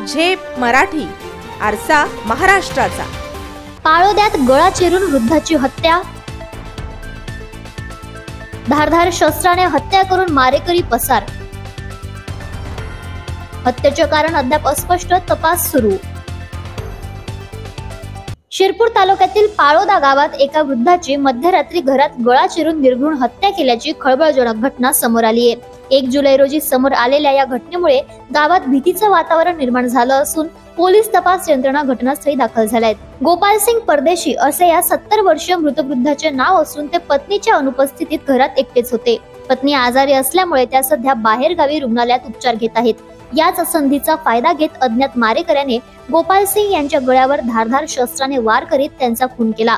झेप मराठी, आरसा महाराष्ट्राचा। पाळोद्यात गळा चिरून वृद्धाची हत्या, धारधार शस्त्राने हत्या करून मारेकरी पसार। हत्येचे कारण अद्याप अस्पष्ट, तपास सुरू। शिरपूर तालुक्यातील पाळोदा गावात एका वृद्धाची मध्यरात्री घरात गळा चिरून निर्घृण हत्या केल्याची खळबळजनक घटना समोर आली आहे। 1 जुलै रोजी समोर आलेल्या या घटनेमुळे गावात भीतीचं वातावरण निर्माण झालं असून पोलीस तपास यंत्रणा घटनास्थळी दाखल झाल्या आहेत। गोपालसिंग परदेशी असे या 70 वर्षीय मृत वृद्धाचे नाव असून ते पत्नीच्या अनुपस्थितीत घरात एकटेच होते। पत्नी आजारी असल्यामुळे त्या सध्या बाहेर गावी रुग्णालयात उपचार घेत आहेत। याच संधीचा फायदा घेत अज्ञात मारेकऱ्याने गोपालसिंग यांच्या गळ्यावर धारधार शस्त्राने वार करीत त्यांचा खून केला।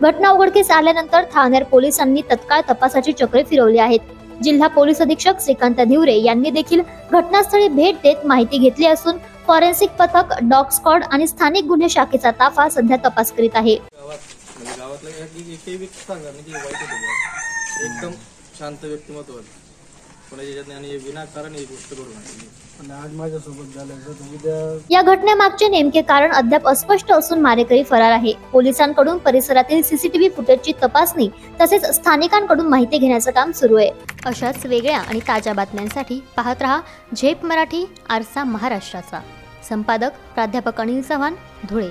घटना उघडकीस आल्यानंतर ठाणे पोलिसांनी तत्काळ तपासाची चक्रे फिरवली आहेत। जिल्हा पोलीस अधीक्षक श्रीकांत धिवरे यांनी देखील घटनास्थळी भेट देत माहिती घेतली असून फॉरेन्सिक पथक, डॉग स्क्वॉड आणि स्थानिक गुन्हे शाखेचा ताफा सध्या तपास करीत आहे। एकदम शांत व्यक्तिमत्व आणि विनाकारण ही गोष्ट घडून आली। आज माझ्यासोबत झालं। या घटनेमागचे नेमके कारण अद्याप अस्पष्ट असून मारेकरी फरार आहे। पोलिसांकडून परिसरातील सीसीटीव्ही फुटेजची तपासणी तसेच स्थानिकांकडून माहिती घेण्याचं काम सुरू आहे। अशाच वेगळ्या आणि ताज्या बातम्यांसाठी पाहत रहा झेप मराठी, आरसा महाराष्ट्राचा। संपादक प्राध्यापक अनिल चव्हाण, धुळे।